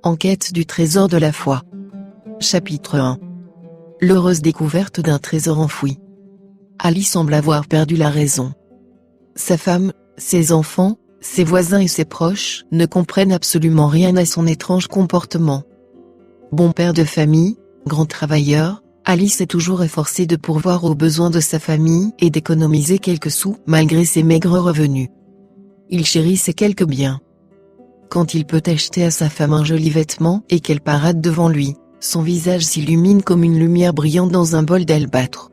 En quête du trésor de la foi. Chapitre 1. L'heureuse découverte d'un trésor enfoui. Ali semble avoir perdu la raison. Sa femme, ses enfants, ses voisins et ses proches ne comprennent absolument rien à son étrange comportement. Bon père de famille, grand travailleur, Ali s'est toujours efforcé de pourvoir aux besoins de sa famille et d'économiser quelques sous malgré ses maigres revenus. Il chérit ses quelques biens. Quand il peut acheter à sa femme un joli vêtement et qu'elle parade devant lui, son visage s'illumine comme une lumière brillante dans un bol d'albâtre.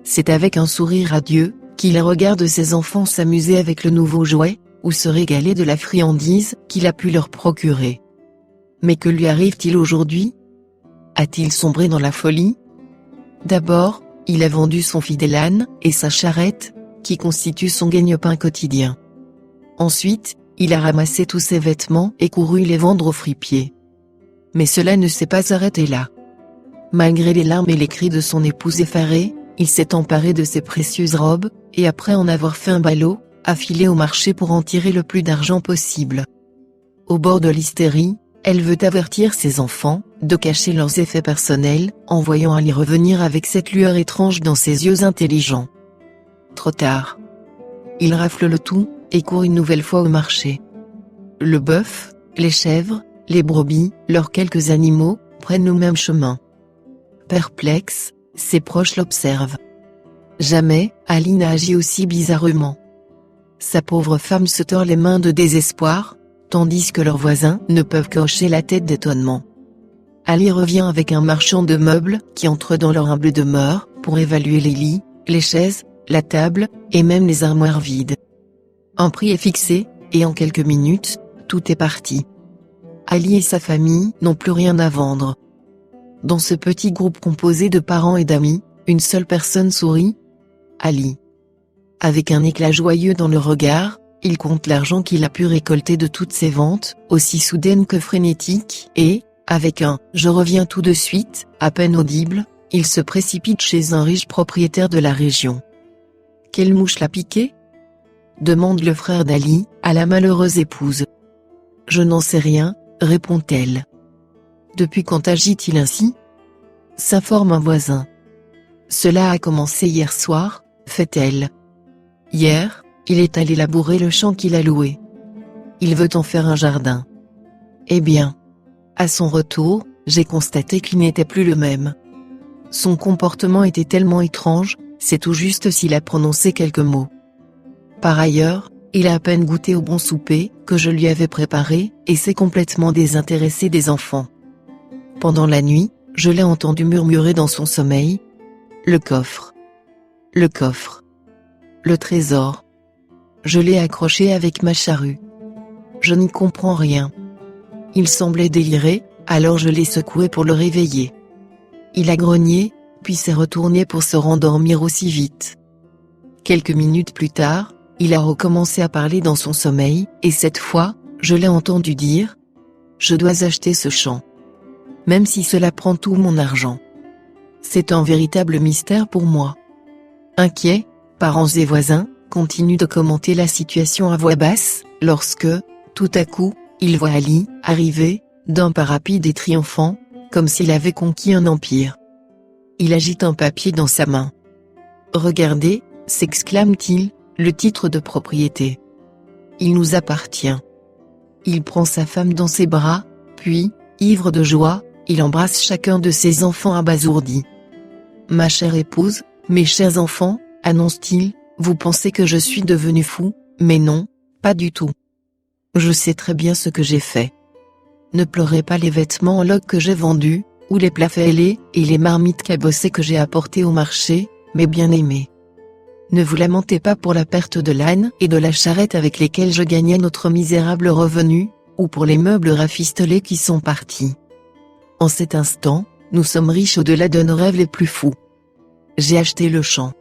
C'est avec un sourire radieux qu'il regarde ses enfants s'amuser avec le nouveau jouet, ou se régaler de la friandise qu'il a pu leur procurer. Mais que lui arrive-t-il aujourd'hui? A-t-il sombré dans la folie? D'abord, il a vendu son fidèle âne et sa charrette, qui constituent son gagne-pain quotidien. Ensuite, il a ramassé tous ses vêtements et couru les vendre au fripier. Mais cela ne s'est pas arrêté là. Malgré les larmes et les cris de son épouse effarée, il s'est emparé de ses précieuses robes, et après en avoir fait un ballot, a filé au marché pour en tirer le plus d'argent possible. Au bord de l'hystérie, elle veut avertir ses enfants de cacher leurs effets personnels, en voyant Ali revenir avec cette lueur étrange dans ses yeux intelligents. Trop tard. Il rafle le tout, et court une nouvelle fois au marché. Le bœuf, les chèvres, les brebis, leurs quelques animaux, prennent le même chemin. Perplexe, ses proches l'observent. Jamais, Ali n'a agi aussi bizarrement. Sa pauvre femme se tord les mains de désespoir, tandis que leurs voisins ne peuvent qu'hocher la tête d'étonnement. Ali revient avec un marchand de meubles qui entre dans leur humble demeure pour évaluer les lits, les chaises, la table, et même les armoires vides. Un prix est fixé, et en quelques minutes, tout est parti. Ali et sa famille n'ont plus rien à vendre. Dans ce petit groupe composé de parents et d'amis, une seule personne sourit, Ali. Avec un éclat joyeux dans le regard, il compte l'argent qu'il a pu récolter de toutes ses ventes, aussi soudaines que frénétiques, et, avec un « je reviens tout de suite » à peine audible, il se précipite chez un riche propriétaire de la région. « Quelle mouche l'a piqué ?» demande le frère d'Ali, à la malheureuse épouse. « Je n'en sais rien », répond-elle. « Depuis quand agit-il ainsi ?» s'informe un voisin. « Cela a commencé hier soir », fait-elle. « Hier, il est allé labourer le champ qu'il a loué. Il veut en faire un jardin. Eh bien, à son retour, j'ai constaté qu'il n'était plus le même. Son comportement était tellement étrange, c'est tout juste s'il a prononcé quelques mots. Par ailleurs, il a à peine goûté au bon souper que je lui avais préparé et s'est complètement désintéressé des enfants. Pendant la nuit, je l'ai entendu murmurer dans son sommeil. Le coffre. Le coffre. Le trésor. Je l'ai accroché avec ma charrue. Je n'y comprends rien. Il semblait délirer, alors je l'ai secoué pour le réveiller. Il a grogné, puis s'est retourné pour se rendormir aussi vite. Quelques minutes plus tard, il a recommencé à parler dans son sommeil, et cette fois, je l'ai entendu dire « Je dois acheter ce champ. Même si cela prend tout mon argent. C'est un véritable mystère pour moi. » Inquiet, parents et voisins continuent de commenter la situation à voix basse, lorsque, tout à coup, il voit Ali arriver, d'un pas rapide et triomphant, comme s'il avait conquis un empire. Il agite un papier dans sa main. « Regardez », s'exclame-t-il, le titre de propriété. Il nous appartient. Il prend sa femme dans ses bras, puis, ivre de joie, il embrasse chacun de ses enfants abasourdis. « Ma chère épouse, mes chers enfants, annonce-t-il, vous pensez que je suis devenu fou, mais non, pas du tout. Je sais très bien ce que j'ai fait. Ne pleurez pas les vêtements en loques que j'ai vendus, ou les plats fêlés et les marmites cabossées que j'ai apportées au marché, mes bien-aimés. Ne vous lamentez pas pour la perte de l'âne et de la charrette avec lesquels je gagnais notre misérable revenu, ou pour les meubles rafistolés qui sont partis. En cet instant, nous sommes riches au-delà de nos rêves les plus fous. J'ai acheté le champ. »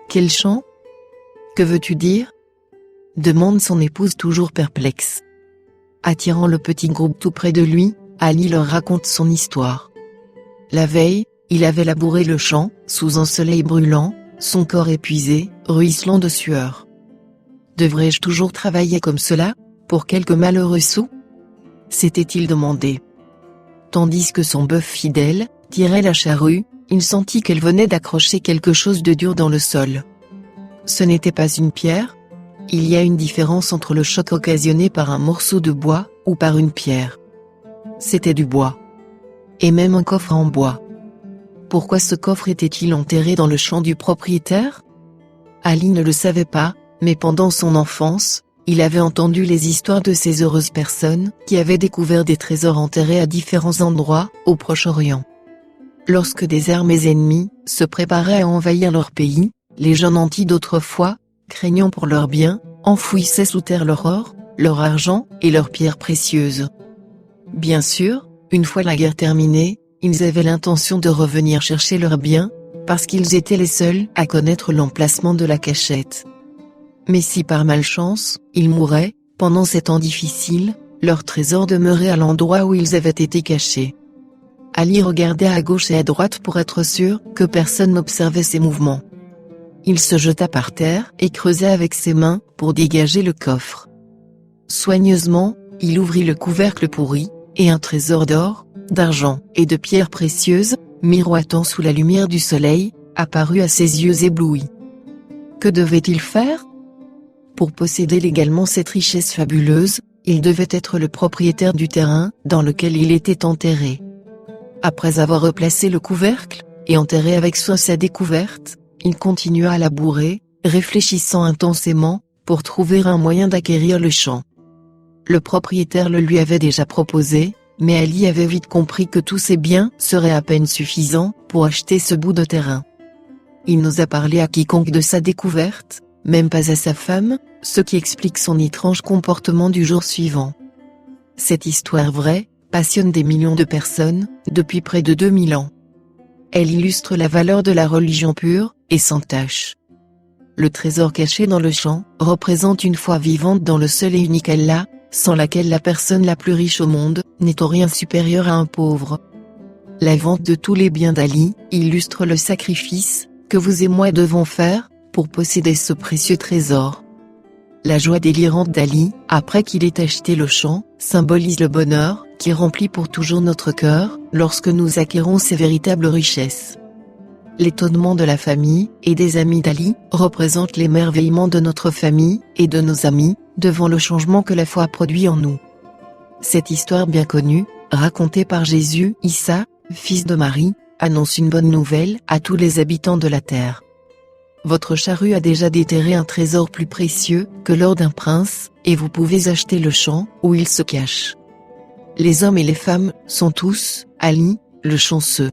« Quel champ ? Que veux-tu dire ? » demande son épouse toujours perplexe. Attirant le petit groupe tout près de lui, Ali leur raconte son histoire. La veille, il avait labouré le champ, sous un soleil brûlant, son corps épuisé, ruisselant de sueur. « Devrais-je toujours travailler comme cela ? pour quelques malheureux sous ? S'était-il demandé. Tandis que son bœuf fidèle tirait la charrue, il sentit qu'elle venait d'accrocher quelque chose de dur dans le sol. Ce n'était pas une pierre ? Il y a une différence entre le choc occasionné par un morceau de bois ou par une pierre. C'était du bois. Et même un coffre en bois. Pourquoi ce coffre était-il enterré dans le champ du propriétaire ? Ali ne le savait pas, mais pendant son enfance, il avait entendu les histoires de ces heureuses personnes qui avaient découvert des trésors enterrés à différents endroits au Proche-Orient. Lorsque des armées ennemies se préparaient à envahir leur pays, les gens nantis d'autrefois, craignant pour leurs biens, enfouissaient sous terre leur or, leur argent et leurs pierres précieuses. Bien sûr, une fois la guerre terminée, ils avaient l'intention de revenir chercher leurs biens, parce qu'ils étaient les seuls à connaître l'emplacement de la cachette. Mais si par malchance, ils mouraient, pendant ces temps difficiles, leur trésor demeurait à l'endroit où ils avaient été cachés. Ali regardait à gauche et à droite pour être sûr que personne n'observait ses mouvements. Il se jeta par terre et creusa avec ses mains pour dégager le coffre. Soigneusement, il ouvrit le couvercle pourri, et un trésor d'or, d'argent et de pierres précieuses, miroitant sous la lumière du soleil, apparut à ses yeux éblouis. Que devait-il faire ? Pour posséder légalement cette richesse fabuleuse, il devait être le propriétaire du terrain dans lequel il était enterré. Après avoir replacé le couvercle, et enterré avec soin sa découverte, il continua à labourer, réfléchissant intensément, pour trouver un moyen d'acquérir le champ. Le propriétaire le lui avait déjà proposé, mais Ali avait vite compris que tous ses biens seraient à peine suffisants pour acheter ce bout de terrain. Il n'osa parler à quiconque de sa découverte, même pas à sa femme, ce qui explique son étrange comportement du jour suivant. Cette histoire vraie passionne des millions de personnes, depuis près de 2000 ans. Elle illustre la valeur de la religion pure, et sans tache. Le trésor caché dans le champ représente une foi vivante dans le seul et unique Allah, sans laquelle la personne la plus riche au monde n'est en rien supérieure à un pauvre. La vente de tous les biens d'Ali illustre le sacrifice que vous et moi devons faire pour posséder ce précieux trésor. La joie délirante d'Ali, après qu'il ait acheté le champ, symbolise le bonheur qui remplit pour toujours notre cœur lorsque nous acquérons ces véritables richesses. L'étonnement de la famille et des amis d'Ali représente l'émerveillement de notre famille et de nos amis devant le changement que la foi a produit en nous. Cette histoire bien connue, racontée par Jésus, Issa, fils de Marie, annonce une bonne nouvelle à tous les habitants de la terre. Votre charrue a déjà déterré un trésor plus précieux que l'or d'un prince, et vous pouvez acheter le champ où il se cache. Les hommes et les femmes sont tous, Ali, le chanceux.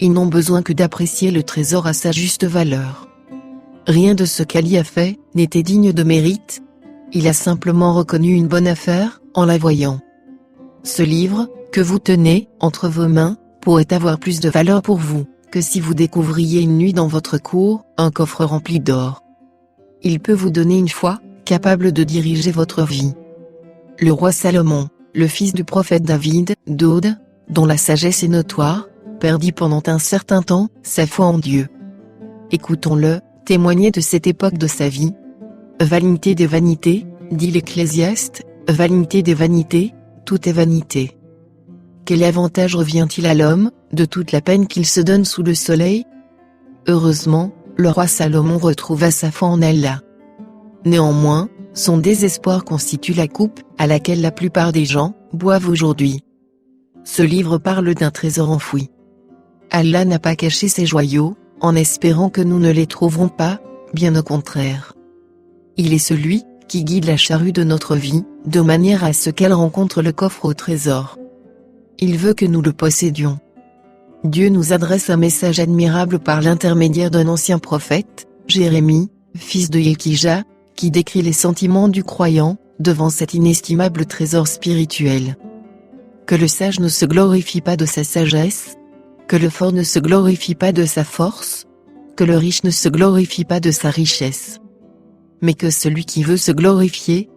Ils n'ont besoin que d'apprécier le trésor à sa juste valeur. Rien de ce qu'Ali a fait n'était digne de mérite. Il a simplement reconnu une bonne affaire, en la voyant. Ce livre, que vous tenez entre vos mains, pourrait avoir plus de valeur pour vous, que si vous découvriez une nuit dans votre cour, un coffre rempli d'or. Il peut vous donner une foi, capable de diriger votre vie. Le roi Salomon, le fils du prophète David, Dode, dont la sagesse est notoire, perdit pendant un certain temps sa foi en Dieu. Écoutons-le témoigner de cette époque de sa vie. Vanité des vanités, dit l'Ecclésiaste, vanité des vanités, tout est vanité. Quel avantage revient-il à l'homme, de toute la peine qu'il se donne sous le soleil ? Heureusement, le roi Salomon retrouva sa foi en Allah. Néanmoins, son désespoir constitue la coupe à laquelle la plupart des gens boivent aujourd'hui. Ce livre parle d'un trésor enfoui. Allah n'a pas caché ses joyaux, en espérant que nous ne les trouverons pas, bien au contraire. Il est celui qui guide la charrue de notre vie, de manière à ce qu'elle rencontre le coffre au trésor. Il veut que nous le possédions. Dieu nous adresse un message admirable par l'intermédiaire d'un ancien prophète, Jérémie, fils de Hilkija, qui décrit les sentiments du croyant, devant cet inestimable trésor spirituel. Que le sage ne se glorifie pas de sa sagesse, que le fort ne se glorifie pas de sa force, que le riche ne se glorifie pas de sa richesse. Mais que celui qui veut se glorifie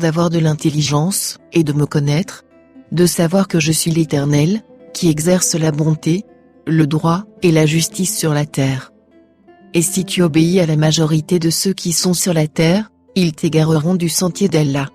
d'avoir de l'intelligence, et de me connaître, de savoir que je suis l'Éternel, qui exerce la bonté, le droit et la justice sur la terre. Et si tu obéis à la majorité de ceux qui sont sur la terre, Ils t'égareront du sentier d'Allah.